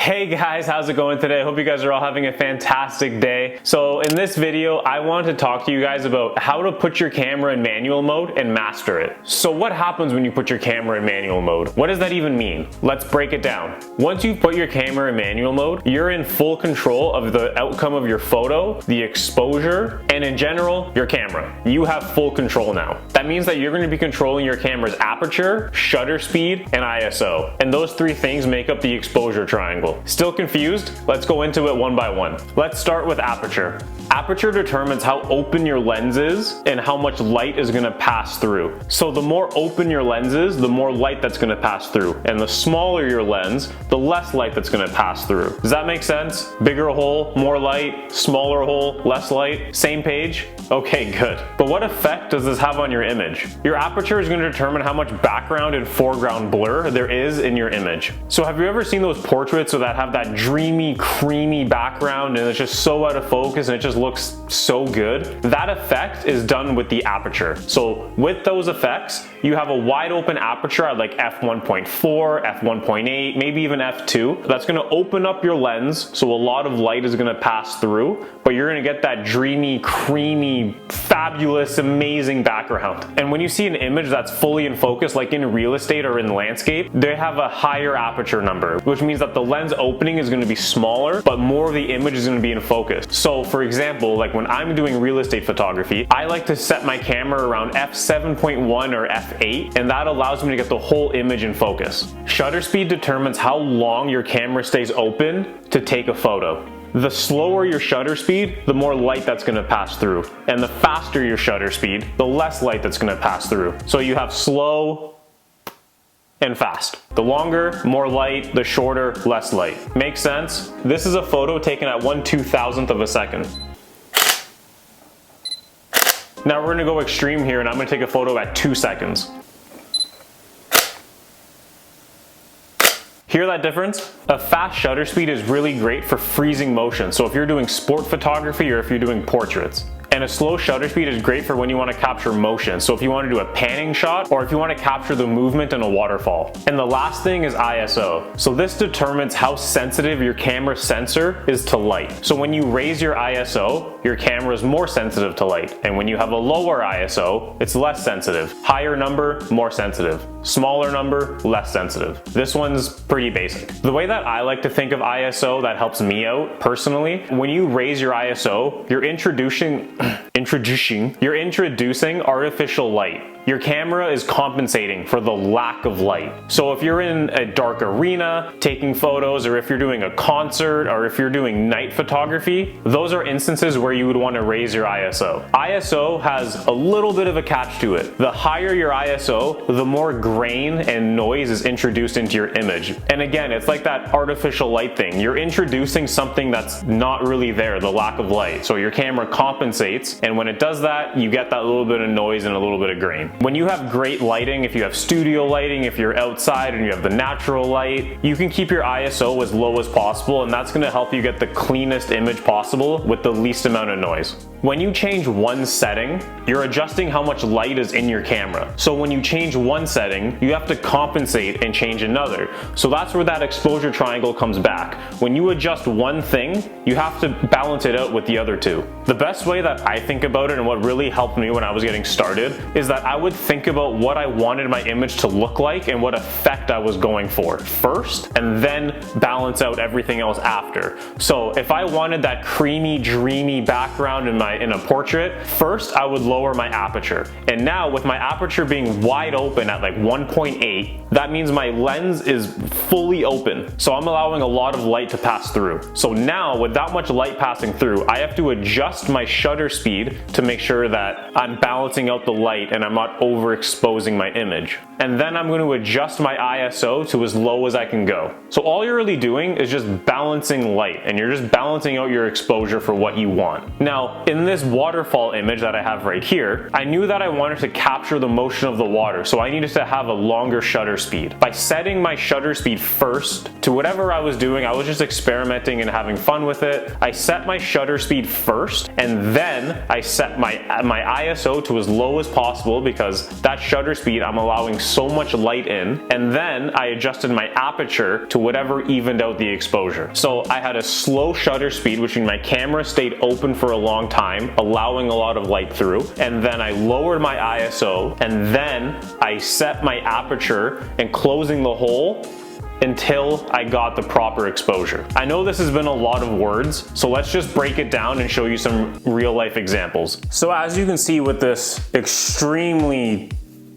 Hey guys, how's it going today? Hope you guys are all having a fantastic day. So in this video, I wanted to talk to you guys about how to put your camera in manual mode and master it. So what happens when you put your camera in manual mode? What does that even mean? Let's break it down. Once you put your camera in manual mode, you're in full control of the outcome of your photo, the exposure, and in general, your camera. You have full control now. That means that you're going to be controlling your camera's aperture, shutter speed, and ISO. And those three things make up the exposure triangle. Still confused? Let's go into it one by one. Let's start with aperture. Aperture determines how open your lens is and how much light is going to pass through. So the more open your lens is, the more light that's going to pass through. And the smaller your lens, the less light that's going to pass through. Does that make sense? Bigger hole, more light, smaller hole, less light. Same page? Okay, good. But what effect does this have on your image? Your aperture is going to determine how much background and foreground blur there is in your image. So have you ever seen those portraits that have that dreamy, creamy background and it's just so out of focus and it just looks so good? That effect is done with the aperture. So with those effects, you have a wide open aperture at like f1.4, f1.8, maybe even f2. That's going to open up your lens, so a lot of light is going to pass through, but you're going to get that dreamy, creamy, fabulous, amazing background. And when you see an image that's fully in focus, like in real estate or in landscape, they have a higher aperture number, which means that the lens opening is going to be smaller, but more of the image is going to be in focus. So for example, like when I'm doing real estate photography, I like to set my camera around f7.1 or f8, and that allows me to get the whole image in focus. Shutter speed determines how long your camera stays open to take a photo. The slower your shutter speed, the more light that's going to pass through. And the faster your shutter speed, the less light that's going to pass through. So you have slow and fast. The longer, more light, the shorter, less light. Makes sense? This is a photo taken at 1/2000th of a second. Now we're going to go extreme here and I'm going to take a photo at 2 seconds. Hear that difference? A fast shutter speed is really great for freezing motion. So if you're doing sport photography or if you're doing portraits. And a slow shutter speed is great for when you want to capture motion. So if you want to do a panning shot or if you want to capture the movement in a waterfall. And the last thing is ISO. So this determines how sensitive your camera sensor is to light. So when you raise your ISO, your camera is more sensitive to light. And when you have a lower ISO, it's less sensitive. Higher number, more sensitive. Smaller number, less sensitive. This one's pretty basic. The way that I like to think of ISO that helps me out personally, when you raise your ISO, you're introducing artificial light. Your camera is compensating for the lack of light. So if you're in a dark arena taking photos, or if you're doing a concert, or if you're doing night photography, those are instances where you would want to raise your ISO. ISO has a little bit of a catch to it. The higher your ISO, the more grain and noise is introduced into your image. And again, it's like that artificial light thing. You're introducing something that's not really there, the lack of light. So your camera compensates, and when it does that, you get that little bit of noise and a little bit of grain. When you have great lighting, if you have studio lighting, if you're outside and you have the natural light, you can keep your ISO as low as possible, and that's going to help you get the cleanest image possible with the least amount of noise. When you change one setting, you're adjusting how much light is in your camera. So when you change one setting, you have to compensate and change another. So that's where that exposure triangle comes back. When you adjust one thing, you have to balance it out with the other two. The best way that I think about it and what really helped me when I was getting started is that I would think about what I wanted my image to look like and what effect I was going for first, and then balance out everything else after. So if I wanted that creamy, dreamy background in a portrait, first I would lower my aperture. And now with my aperture being wide open at like 1.8, that means my lens is fully open. So I'm allowing a lot of light to pass through. So now with that much light passing through, I have to adjust my shutter speed to make sure that I'm balancing out the light and I'm not overexposing my image. And then I'm going to adjust my ISO to as low as I can go. So all you're really doing is just balancing light, and you're just balancing out your exposure for what you want. Now, in this waterfall image that I have right here, I knew that I wanted to capture the motion of the water, so I needed to have a longer shutter speed. By setting my shutter speed first to whatever I was doing, I was just experimenting and having fun with it. I set my shutter speed first, and then I set my ISO to as low as possible, because that shutter speed, I'm allowing so much light in, and then I adjusted my aperture to whatever evened out the exposure. So I had a slow shutter speed, which means my camera stayed open for a long time, allowing a lot of light through, and then I lowered my ISO, and then I set my aperture and closing the hole until I got the proper exposure. I know this has been a lot of words, so let's just break it down and show you some real life examples. So as you can see with this extremely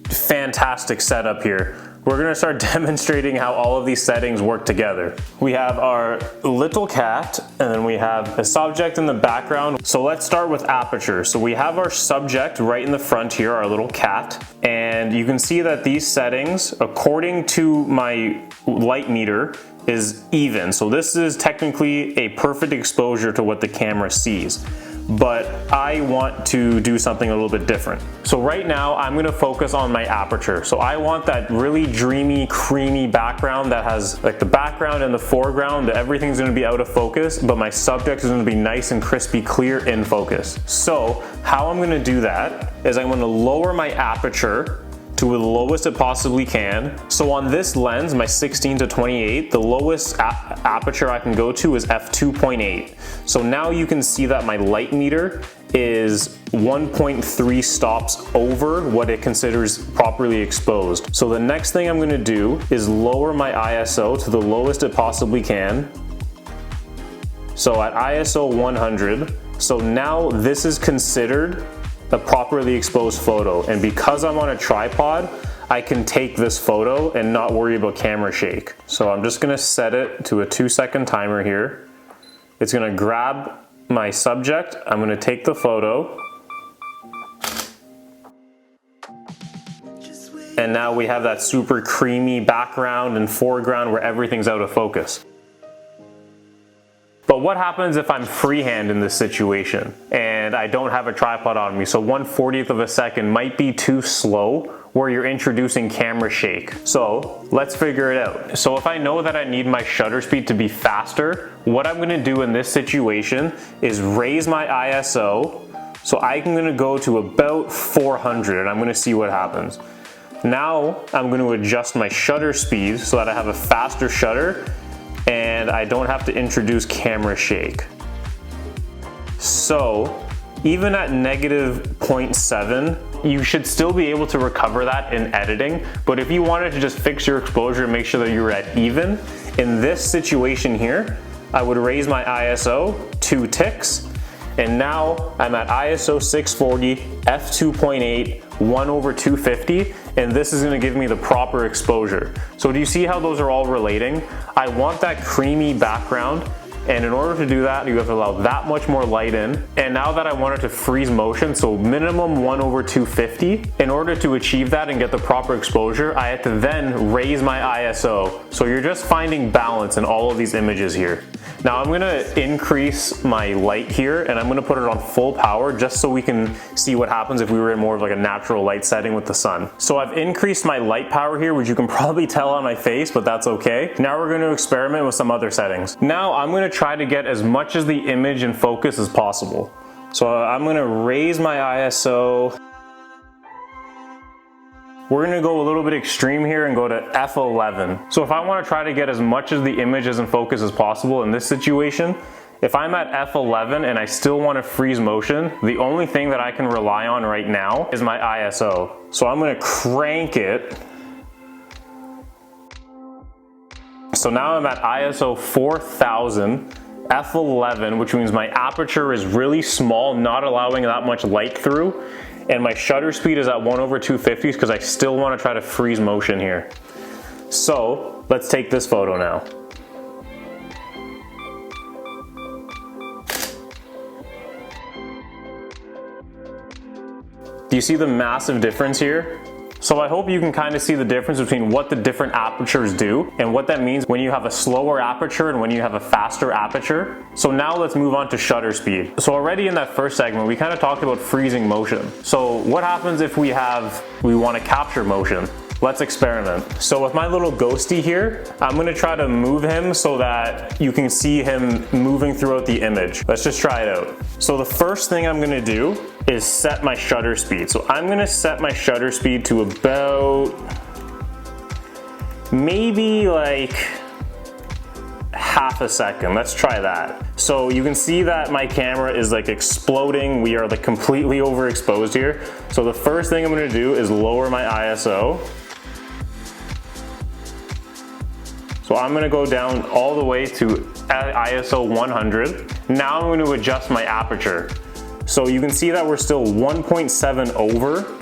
fantastic setup here, we're gonna start demonstrating how all of these settings work together. We have our little cat, and then we have a subject in the background. So let's start with aperture. So we have our subject right in the front here, our little cat, and you can see that these settings, according to my light meter, is even. So this is technically a perfect exposure to what the camera sees. But I want to do something a little bit different. So right now I'm gonna focus on my aperture. So I want that really dreamy, creamy background that has like the background and the foreground, everything's gonna be out of focus, but my subject is gonna be nice and crispy, clear in focus. So how I'm gonna do that is I'm gonna lower my aperture to the lowest it possibly can. So on this lens, my 16-28, the lowest aperture I can go to is f2.8. So now you can see that my light meter is 1.3 stops over what it considers properly exposed. So the next thing I'm gonna do is lower my ISO to the lowest it possibly can. So at ISO 100, so now this is considered a properly exposed photo, and because I'm on a tripod, I can take this photo and not worry about camera shake. So I'm just gonna set it to a 2-second timer here. It's gonna grab my subject, I'm gonna take the photo, and now we have that super creamy background and foreground where everything's out of focus. But what happens if I'm freehand in this situation and I don't have a tripod on me? So 1/40th of a second might be too slow where you're introducing camera shake. So let's figure it out. So if I know that I need my shutter speed to be faster, what I'm gonna do in this situation is raise my ISO. So I'm gonna go to about 400 and I'm gonna see what happens. Now I'm gonna adjust my shutter speed so that I have a faster shutter and I don't have to introduce camera shake. So even at -0.7, you should still be able to recover that in editing, but if you wanted to just fix your exposure and make sure that you were at even, in this situation here, I would raise my ISO 2 ticks, and now I'm at ISO 640, f2.8, 1/250, and this is gonna give me the proper exposure. So do you see how those are all relating? I want that creamy background, and in order to do that, you have to allow that much more light in. And now that I want it to freeze motion, so minimum 1/250, in order to achieve that and get the proper exposure, I have to then raise my ISO. So you're just finding balance in all of these images here. Now I'm gonna increase my light here and I'm gonna put it on full power just so we can see what happens if we were in more of like a natural light setting with the sun. So I've increased my light power here, which you can probably tell on my face, but that's okay. Now we're gonna experiment with some other settings. Now I'm gonna try to get as much of the image in focus as possible. So I'm gonna raise my ISO. We're gonna go a little bit extreme here and go to f11. So if I wanna try to get as much of the images in focus as possible in this situation, if I'm at f11 and I still wanna freeze motion, the only thing that I can rely on right now is my ISO. So I'm gonna crank it. So now I'm at ISO 4000, f11, which means my aperture is really small, not allowing that much light through. And my shutter speed is at 1/250 because I still want to try to freeze motion here. So let's take this photo now. Do you see the massive difference here? So I hope you can kind of see the difference between what the different apertures do and what that means when you have a slower aperture and when you have a faster aperture. So now let's move on to shutter speed. So already in that first segment, we kind of talked about freezing motion. So what happens if we want to capture motion? Let's experiment. So with my little ghosty here, I'm gonna try to move him so that you can see him moving throughout the image. Let's just try it out. So the first thing I'm gonna do is set my shutter speed. So I'm gonna set my shutter speed to about maybe like half a second. Let's try that. So you can see that my camera is like exploding. We are like completely overexposed here. So the first thing I'm gonna do is lower my ISO. So I'm gonna go down all the way to ISO 100. Now I'm gonna adjust my aperture. So you can see that we're still 1.7 over.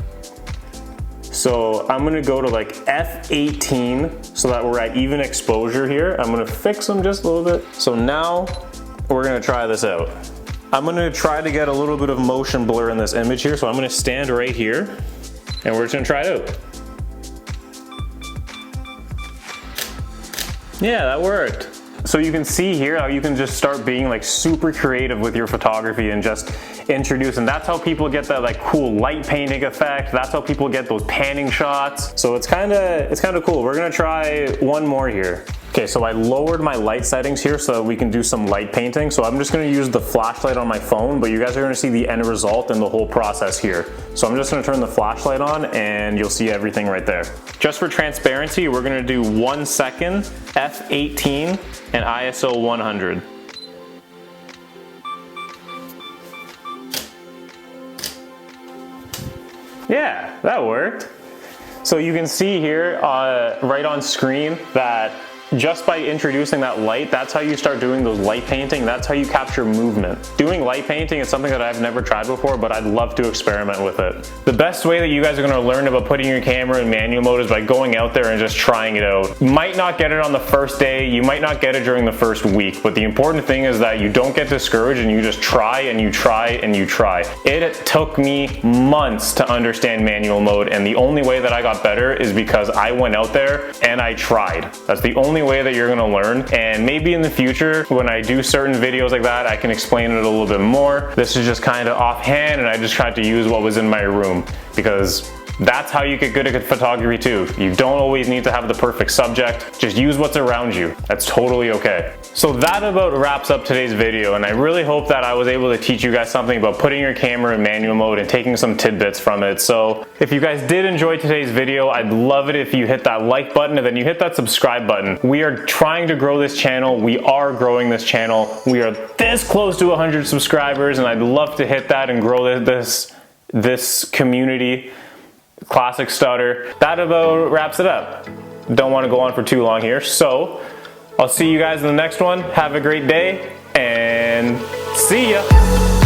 So I'm gonna go to like f18 so that we're at even exposure here. I'm gonna fix them just a little bit. So now we're gonna try this out. I'm gonna try to get a little bit of motion blur in this image here. So I'm gonna stand right here and we're just gonna try it out. Yeah, that worked. So you can see here how you can just start being like super creative with your photography and just introduce, and that's how people get that like cool light painting effect. That's how people get those panning shots. So it's kind of cool. We're gonna try one more here. Okay, so I lowered my light settings here so that we can do some light painting. So I'm just gonna use the flashlight on my phone, but you guys are gonna see the end result and the whole process here. So I'm just gonna turn the flashlight on and you'll see everything right there. Just for transparency, we're gonna do 1 second, f18, and ISO 100. Yeah, that worked. So you can see here right on screen that just by introducing that light, that's how you start doing those light painting. That's how you capture movement. Doing light painting is something that I've never tried before, but I'd love to experiment with it. The best way that you guys are gonna learn about putting your camera in manual mode is by going out there and just trying it out. You might not get it on the first day, you might not get it during the first week, but the important thing is that you don't get discouraged and you just try and you try and you try. It took me months to understand manual mode, and the only way that I got better is because I went out there and I tried. That's the only way that you're gonna learn, and maybe in the future when I do certain videos like that I can explain it a little bit more. This is just kind of offhand and I just tried to use what was in my room, because that's how you get good at photography too. You don't always need to have the perfect subject, just use what's around you. That's totally okay. So that about wraps up today's video, and I really hope that I was able to teach you guys something about putting your camera in manual mode and taking some tidbits from it. So if you guys did enjoy today's video, I'd love it if you hit that like button and then you hit that subscribe button. We are trying to grow this channel. We are growing this channel. We are this close to 100 subscribers, and I'd love to hit that and grow this community. Classic stutter. That about wraps it up. Don't want to go on for too long here, so I'll see you guys in the next one. Have a great day and see ya.